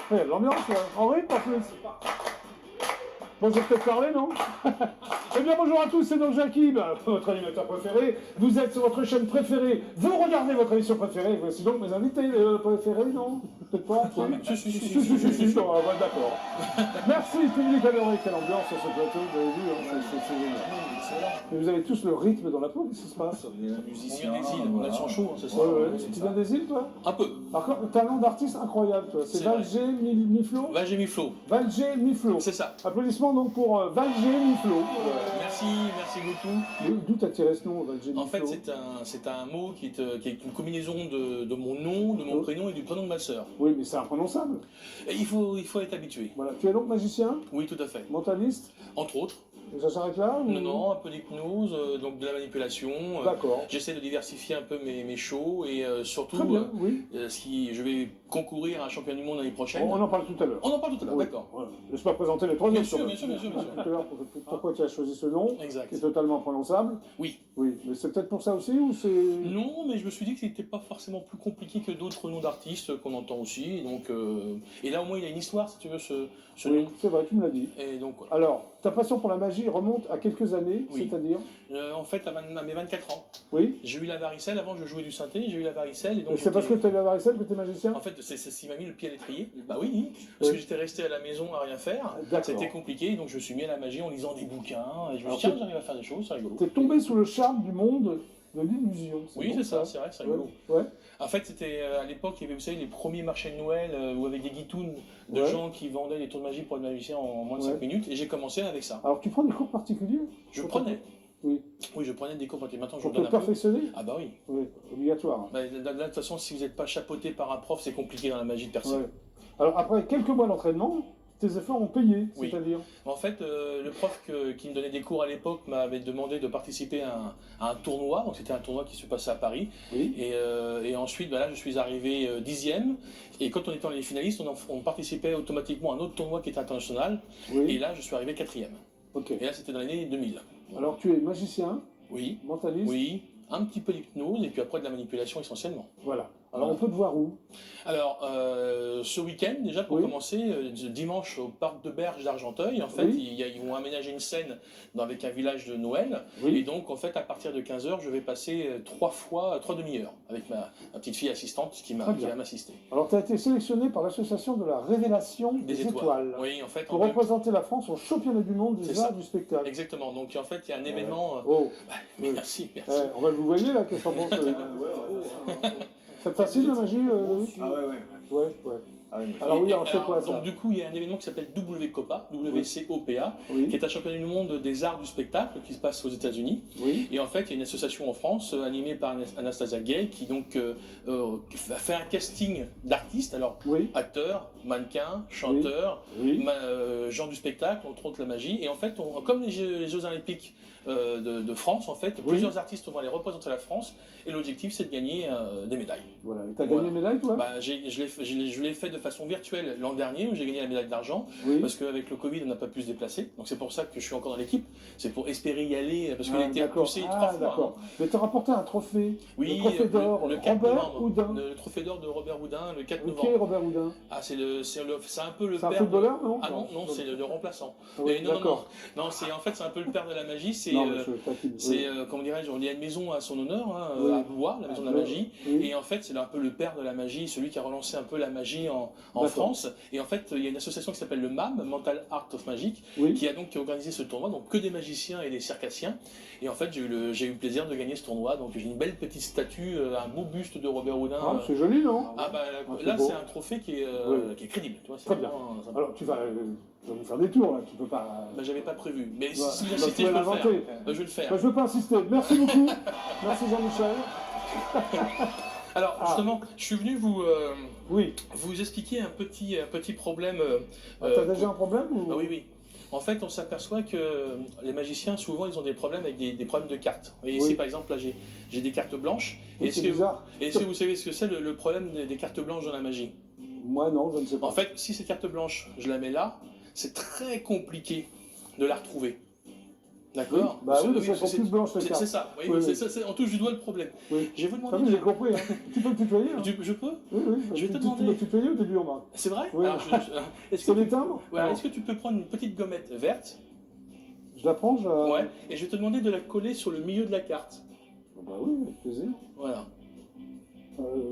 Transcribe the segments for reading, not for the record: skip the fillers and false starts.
Ouais, l'ambiance, en rythme en plus. Bon, je vais peut-être parler, non? Eh bien, bonjour à tous, c'est donc Jackie, votre animateur préféré. Vous êtes sur votre chaîne préférée. Vous regardez votre émission préférée. Voici donc mes invités préférés, non? Peut-être pas? Si, d'accord. Merci, public adoré. Quelle ambiance sur ce plateau, vous avez vu, hein, c'est génial. Mais vous avez tous le rythme dans la peau, qu'est-ce qui se passe? Musicien des îles, on a le sang chaud, c'est ça. Tu viens des îles, toi? Un peu. Alors, t'as un nom d'artiste incroyable, toi. C'est Valgé Miflo? Valgé Miflo. Valgé Miflo. C'est ça. Applaudissements donc pour Valgé Miflo. Merci beaucoup. D'où t'as tiré ce nom, Valgé Miflo? En fait, c'est un mot qui est une combinaison de mon nom, de mon prénom et du prénom de ma sœur. Oui, mais c'est imprononçable. Et il faut être habitué. Voilà. Tu es donc magicien? Oui, tout à fait. Mentaliste? Entre autres. Et ça s'arrête là ou... Non, un peu d'hypnose, donc de la manipulation. D'accord. J'essaie de diversifier un peu mes shows et surtout, très bien, oui. Si je vais concourir à un champion du monde l'année prochaine. On en parle tout à l'heure. On en parle tout à l'heure, oui. d'accord. Voilà. Laisse pas présenter les trois Bien autres. sûr, bien sûr. Tout à l'heure, pourquoi tu as choisi ce nom? Exact. Qui est totalement prononçable. Oui. Oui, mais c'est peut-être pour ça aussi ou c'est... Non, mais je me suis dit que c'était pas forcément plus compliqué que d'autres noms d'artistes qu'on entend aussi. Donc, et là, au moins, il y a une histoire, si tu veux, ce oui, nom. c'est vrai, tu me l'as dit. Et donc, voilà. Alors, ta passion pour la magie remonte à quelques années, oui. C'est-à-dire en fait, à mes 24 ans. Oui. J'ai eu la varicelle, avant je jouais du synthé, j'ai eu la varicelle. Et c'est parce que tu as eu la varicelle que tu es magicien? En fait, c'est ce qui m'a mis le pied à l'étrier. Bah oui, parce que j'étais resté à la maison à rien faire. C'était compliqué, donc je me suis mis à la magie en lisant des bouquins. Et je me suis dit, tiens, j'arrive à faire des choses, c'est rigolo. Tu es tombé sous le charme du monde de l'illusion. Oui, c'est ça, c'est vrai, c'est rigolo. Ouais. En fait, c'était à l'époque, il y avait, vous savez, les premiers marchés de Noël où avec des guitounes de gens qui vendaient des tours de magie pour les magiciens en moins de 5 minutes, et j'ai commencé avec ça. Alors, tu prends des cours particuliers? Je prenais. Oui. Oui, je prenais des cours particuliers. Maintenant, je pour donne te perfectionner? Ah bah oui. Oui, obligatoire. Bah, de toute façon, si vous n'êtes pas chapeauté par un prof, c'est compliqué dans la magie de personne. Ouais. Alors, après quelques mois d'entraînement, tes efforts ont payé, oui. C'est-à-dire? En fait, le prof qui me donnait des cours à l'époque m'avait demandé de participer à un tournoi. Donc, c'était un tournoi qui se passait à Paris. Oui. Et ensuite, bah là, je suis arrivé 10e. Et quand on était dans les finalistes, on participait automatiquement à un autre tournoi qui était international. Oui. Et là, je suis arrivé 4e. Okay. Et là, c'était dans l'année 2000. Alors, tu es magicien? Oui. Mentaliste? Oui. Un petit peu d'hypnose et puis après de la manipulation essentiellement. Voilà. Alors on peut te voir où? Alors ce week-end déjà pour commencer, dimanche au parc de Berge d'Argenteuil, en fait ils vont aménager une scène avec un village de Noël et donc en fait à partir de 15h je vais passer 3 demi-heures avec ma petite fille assistante qui va m'assister. Alors tu as été sélectionné par l'association de la révélation des étoiles. Oui, en fait. Pour représenter la France au championnat du monde des arts du spectacle. Exactement, donc en fait il y a un événement... Merci. On va vous voyez là, qu'est-ce qu'on pense? C'est facile la magie, Ah ouais. Ah oui, alors oui, alors c'est quoi ça? Donc du coup, il y a un événement qui s'appelle WCOPA, WCOPA, qui est un championnat du monde des arts du spectacle qui se passe aux États-Unis. Et en fait, il y a une association en France animée par Anastasia Gay qui donc va faire un casting d'artistes, alors acteurs, mannequins, chanteurs, gens du spectacle, entre autres la magie. Et en fait, comme les Jeux Olympiques de France, en fait, plusieurs artistes vont aller représenter la France et l'objectif c'est de gagner des médailles. Voilà. Tu as gagné une médaille toi? Je l'ai fait de façon virtuelle l'an dernier où j'ai gagné la médaille d'argent parce qu'avec le Covid on n'a pas pu se déplacer. Donc c'est pour ça que je suis encore dans l'équipe. C'est pour espérer y aller parce qu'il a été repoussé 3 fois. Mais tu as rapporté un trophée. Oui, le trophée d'or. Le 4 Robert Houdin. Le trophée d'or de Robert Houdin le 4 novembre. Qui est Robert Houdin? Ah c'est un peu le père. C'est un footballeur non? Ah non, c'est le remplaçant. Non, c'est en fait c'est un peu le père de la magie. C'est comment dirais-je, il y a une maison à son honneur à Blois, la maison de la magie. Et en fait c'est un peu le père de la magie, celui qui a relancé un peu la magie en France. Et en fait, il y a une association qui s'appelle le MAM, Mental Art of Magic, qui a donc organisé ce tournoi, donc que des magiciens et des circassiens. Et en fait, j'ai eu le plaisir de gagner ce tournoi. Donc j'ai une belle petite statue, un beau buste de Robert Houdin. Ah, c'est joli, non? Ah bah là, c'est un trophée qui est crédible. Tu vois, très bien. Alors tu vas nous faire des tours là, tu peux pas... Bah j'avais pas prévu, mais si vous insistez, je peux le faire. Je vais le faire. Je veux pas insister. Merci beaucoup. Merci Jean-Michel. Alors justement, je suis venu vous expliquer un petit problème. T'as déjà un problème ou... Oui. En fait, on s'aperçoit que les magiciens, souvent, ils ont des problèmes avec des problèmes de cartes. Vous voyez ici, par exemple, là, j'ai des cartes blanches. Est-ce que vous savez ce que c'est le problème des cartes blanches dans la magie? Moi, non, je ne sais pas. En fait, si cette carte blanche, je la mets là, c'est très compliqué de la retrouver. D'accord. Bah oui, parce qu'elles sont toutes blanches, les cartes. C'est ça, oui, Oui, c'est on touche du doigt le problème. Oui. Je vais vous Ah demander. oui, j'ai compris. Hein. Tu peux me tutoyer. Hein. Je peux. Oui, oui. Je vais te Tu demander. m'as tutoyé au début, on m'a. C'est vrai. Oui. Alors, est-ce C'est que, les timbres. voilà, est-ce que tu peux prendre une petite gommette verte? Je la prends, je. Ouais. Et je vais te demander de la coller sur le milieu de la carte. Bah oui, avec plaisir. Voilà.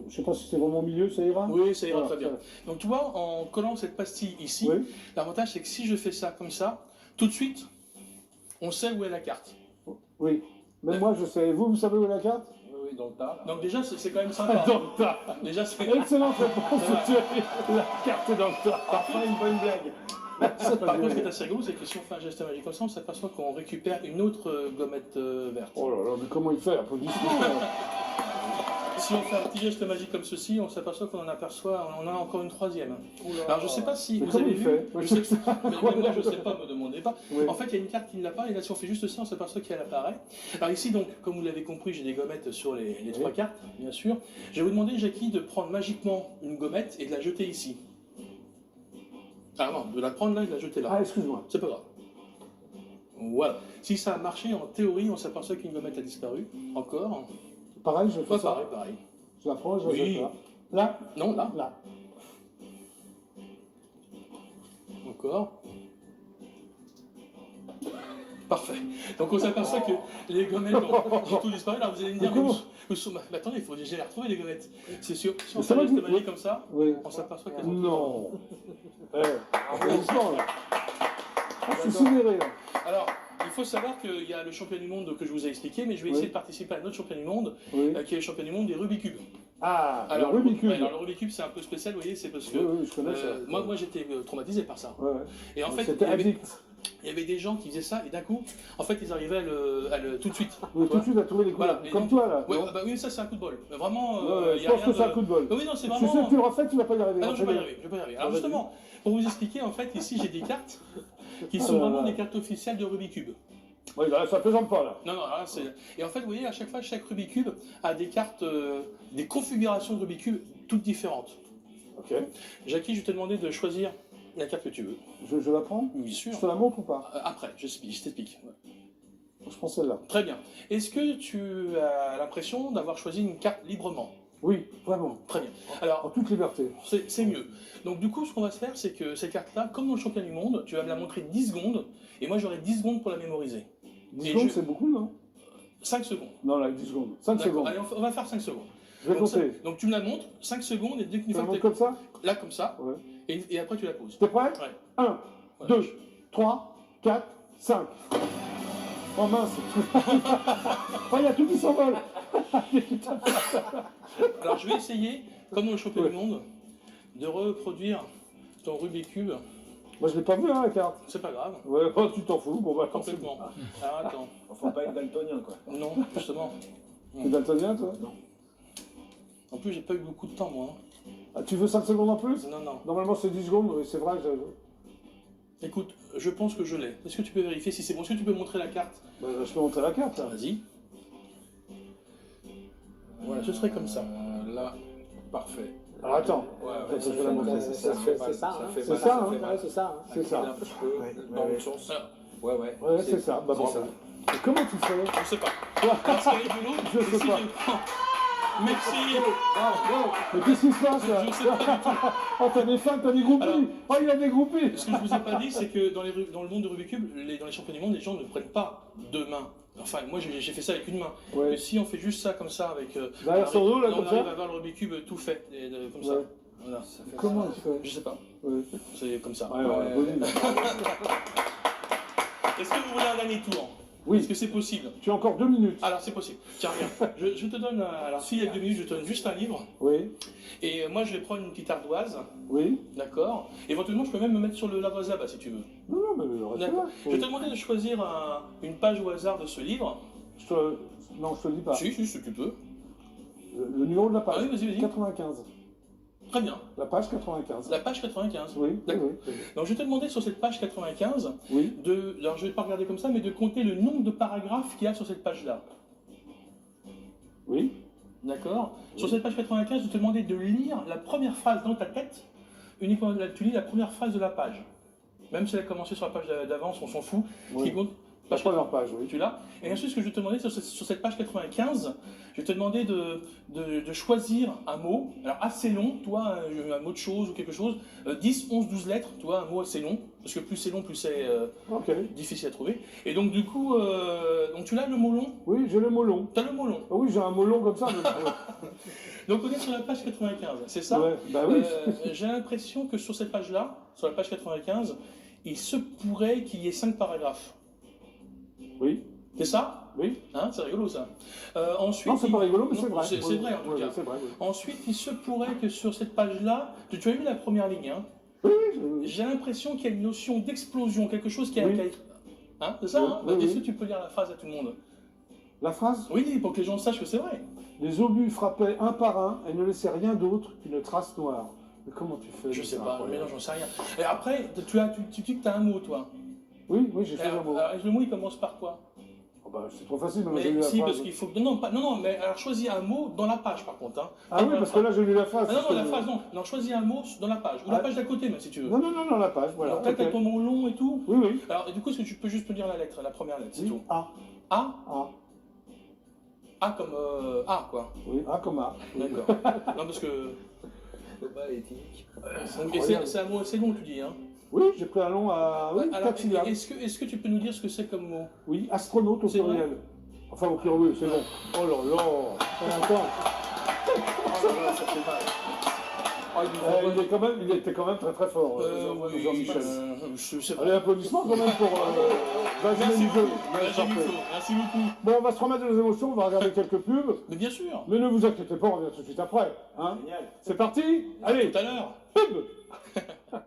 Je sais pas si c'est vraiment au milieu, ça ira. Oui, ça ira Voilà, très bien. Donc tu vois, en collant cette pastille ici, Oui. l'avantage c'est que si je fais ça comme ça, tout de suite, on sait où est la carte. Oui. Même moi, je sais. Vous savez où est la carte? Oui, dans le tas. Donc déjà, c'est quand même sympa. Dans le tas. Déjà, c'est Excellente réponse. La carte est dans le tas. Parfois une bonne blague. Par contre, ce qui est assez rigolo, c'est que si on fait un geste magique comme ça, on s'aperçoit qu'on récupère une autre gommette verte. Oh là là, mais comment il fait? Applaudissements. Si on fait un petit geste magique comme ceci, on s'aperçoit qu'on en on en a encore une troisième. Alors je sais pas si Mais vous comment avez il vu, fait? je sais pas, mais moi je sais pas, me demandez pas. Oui. En fait, il y a une carte qui ne l'a pas, et là si on fait juste ça, on s'aperçoit qu'elle apparaît. Alors ici donc, comme vous l'avez compris, j'ai des gommettes sur les trois cartes, bien sûr. Je vais vous demander, Jackie, de prendre magiquement une gommette et de la jeter ici. Ah non, de la prendre là et de la jeter là. Ah, excuse-moi. C'est pas grave. Voilà. Si ça a marché, en théorie, on s'aperçoit qu'une gommette a disparu. Encore. Pareil, je fais Pas ça. pareil. Je la prends, je la Oui. jette là. Là? Non, là. Là. Encore. Parfait. Donc on s'aperçoit que les gommettes ont tout disparu. Alors vous allez me dire, mais attendez, il faut déjà les retrouver les gommettes. C'est sûr. Si on fait un geste magique comme ça, Oui. on s'aperçoit qu'elles ont Non. Applaudissements, là. Ah, je suis sidéré, là. Alors, il faut savoir qu'il y a le champion du monde que je vous ai expliqué, mais je vais essayer de participer à un autre champion du monde, Oui. qui est le champion du monde des Rubik's Cube. Ah, Alors, le Rubik's Cube. alors le Rubik's Cube, c'est un peu spécial, vous voyez, c'est parce que Oui, oui, je connais ça. moi j'étais traumatisé par ça. Ouais, ouais. Et en fait, C'était addict. il y avait des gens qui faisaient ça, et d'un coup, en fait, ils arrivaient à le tout de suite. Oui, tout de suite à trouver les coups. Voilà. Et Comme donc- toi, là. Ouais, non bah oui, ça c'est un coup de bol. Mais vraiment, Ouais, il je y a pense rien que c'est un de- coup de bol. Oui, non, c'est Je suis sûr vraiment. que tu le refais, tu vas pas y arriver. Ah non, je vais pas y arriver, je vais pas y arriver. Alors vas-y. justement, pour vous expliquer, en fait, ici j'ai des cartes qui sont vraiment des cartes officielles de Rubik's Cube. Oui, là, ça plaisante pas, là. Non, non, là, c'est. Et en fait, vous voyez, à chaque fois, chaque Rubik's Cube a des cartes, des configurations de Rubik's Cube toutes différentes. Ok. Jackie, je vais te demander de choisir la carte que tu veux. Je la prends? Bien sûr. Je te la montre ou pas? Après, je t'explique. Ouais. Je prends celle-là. Très bien. Est-ce que tu as l'impression d'avoir choisi une carte librement? Oui, vraiment. Très bien. Alors, En toute liberté. c'est mieux. Donc du coup, ce qu'on va se faire, c'est que cette carte-là, comme dans le championnat du monde, tu vas me la montrer 10 secondes, et moi j'aurai 10 secondes pour la mémoriser. 10 Et secondes, je- c'est beaucoup, non? 5 secondes. Non, là, 10 secondes. 5 D'accord. secondes. Allez, on va faire 5 secondes. Je vais Donc, compter. donc tu me la montres, 5 secondes, et dès qu'une Tu la fois que montres t'es comme ça? là, comme ça, Ouais. et après tu la poses. T'es prêt? Ouais. 1, Voilà. 2, 3, 4, 5. Oh mince. Oh, il y a tout qui s'envole. Alors je vais essayer, comme dans le championnat du Ouais. monde, de reproduire ton Rubik's Cube. Moi, je l'ai pas vu, hein, la carte. C'est pas grave, Ouais, oh, tu t'en fous. Bon, bah, complètement. Alors attends, Faut pas être daltonien, quoi. non, justement. T'es daltonien, toi? Non. En plus, j'ai pas eu beaucoup de temps, moi. hein. Ah, tu veux 5 secondes en plus? Non, non. Normalement, c'est 10 secondes, mais c'est vrai. Écoute, je pense que je l'ai. Est-ce que tu peux vérifier si c'est bon? Est-ce que tu peux montrer la carte? Bah, je peux montrer la carte, là. Vas-y. Voilà, ce serait comme ça. Là, parfait. Alors, attends. Ouais, Je vais la montrer. ça C'est fait ça, mal, hein. fait C'est mal, ça, hein. fait mal. Ouais, c'est ça. hein. C'est ça. Un petit peu dans le sens. Alors, Ouais, ouais. Ouais, c'est ça. Bah, Bravo. c'est ça. Et comment tu fais? je sais pas. Alors, ce qui est rigolo, Je c'est sais si pas. je prends. Merci. Mais qu'est-ce qui se passe, là? Je sais pas du tout. Oh, t'as des fans, t'as des groupies. Alors- Oh, il a des groupies. Ce que je vous ai pas dit, c'est que dans le monde de Rubik's Cube, dans les championnats du monde, les gens ne prennent pas deux mains. Enfin, moi j'ai fait ça avec une main. Ouais. Mais si on fait juste ça comme ça, avec. Derrière son dos, là, on comme arrive ça. à avoir le Rubik's Cube tout fait, comme Ouais. ça. Voilà. Comment il fait? Je sais pas. Ouais. C'est comme ça. Ouais, ouais, bonne idée. Est-ce que vous voulez un dernier tour? Oui. Est-ce que c'est possible? Tu as encore 2 minutes. Alors c'est possible. Tiens, regarde. Je te donne. Alors s'il y a 2 minutes, je te donne juste un livre. Oui, Et moi, je vais prendre une petite ardoise. oui. D'accord. Éventuellement, je peux même me mettre sur le l'ardoise là-bas si tu veux. Non, non, mais reste là. D'accord. Je vais te demander de choisir une page au hasard de ce livre. Je te... Non, je te le dis pas. Si, tu peux. Le numéro de la page. Ah oui, vas-y. 95. Très bien. La page 95. La page 95. Oui, oui, D'accord. oui. Donc je vais te demander sur cette page 95 Oui, alors je vais pas regarder comme ça, mais de compter le nombre de paragraphes qu'il y a sur cette page-là. oui. D'accord. Sur cette page 95, je vais te demander de lire la première phrase dans ta tête. Uniquement, tu lis la première phrase de la page. Même si elle a commencé sur la page d'avance, on s'en fout. Ce Oui. qui compte, La première page, oui. Tu l'as. Et ensuite, ce que je vais te demander sur cette page 95, je vais te demander de choisir un mot, alors assez long, toi, un mot de chose ou quelque chose, 10, 11, 12 lettres, tu vois, un mot assez long, parce que plus c'est long, plus c'est difficile à trouver. Et donc, du coup, donc tu l'as le mot long? Oui, j'ai le mot long. Tu as le mot long. Ah oui, j'ai un mot long comme ça. Donc, on est sur la page 95, c'est ça? Ouais, bah oui. J'ai l'impression que sur cette page-là, sur la page 95, il se pourrait qu'il y ait 5 paragraphes. Oui. C'est ça? Oui. Hein, c'est rigolo ça. Ensuite, Non, c'est pas rigolo, mais c'est vrai. C'est vrai en tout cas. C'est vrai, oui. Ensuite, il se pourrait que sur cette page-là, tu as vu la première ligne, hein? Oui, oui. J'ai l'impression qu'il y a une notion d'explosion, quelque chose qui a... Oui. Hein, c'est ça, Oui, hein? oui, Est-ce oui. que tu peux lire la phrase à tout le monde? La phrase? Oui, pour que les gens sachent que c'est vrai. Les obus frappaient un par un et ne laissaient rien d'autre qu'une trace noire. Mais comment tu fais? Je sais ça, pas, incroyable. mais non, j'en sais rien. Et après, tu dis que tu as un mot, toi. Oui, oui, j'ai fait un mot. Alors, le mot, il commence par quoi? Oh bah, c'est trop facile, mais j'ai Mais lu la si, phrase. parce qu'il faut... Non, mais alors choisis un mot dans la page, par contre. Hein. Ah oui, parce que là, j'ai lu la phrase. Ah non, la phrase, non. Non, choisis un mot dans la page. Ou la page d'à côté, même, si tu veux. Non, la page, voilà. Alors, t'as ton mot long et tout. Oui, oui. Alors, du coup, est-ce que tu peux juste me dire la lettre, la première lettre, c'est Oui, tout? A. A? A. A comme A, quoi. Oui, A comme A. Oui. D'accord. Non, parce que... Copa et éthylique. C'est un mot assez long, tu dis, hein? Oui, j'ai pris un long à... Oui, Alors, 4 syllabes. est-ce que tu peux nous dire ce que c'est comme mot? Oui, astronaute au C'est vrai pluriel. Enfin, au pluriel, oui, c'est bon. Oh là là. Attends. Ça fait mal. Il était quand même très très fort, Oui, Jean-Michel. je sais pas. Allez, applaudissements quand même pour Benjamin Merci Nico. beaucoup. Merci beaucoup. Bon, on va se remettre de nos émotions, on va regarder quelques pubs. Mais bien sûr. Mais ne vous inquiétez pas, on revient tout de suite après. Hein. Génial. C'est parti. Allez, Tout à l'heure. pub.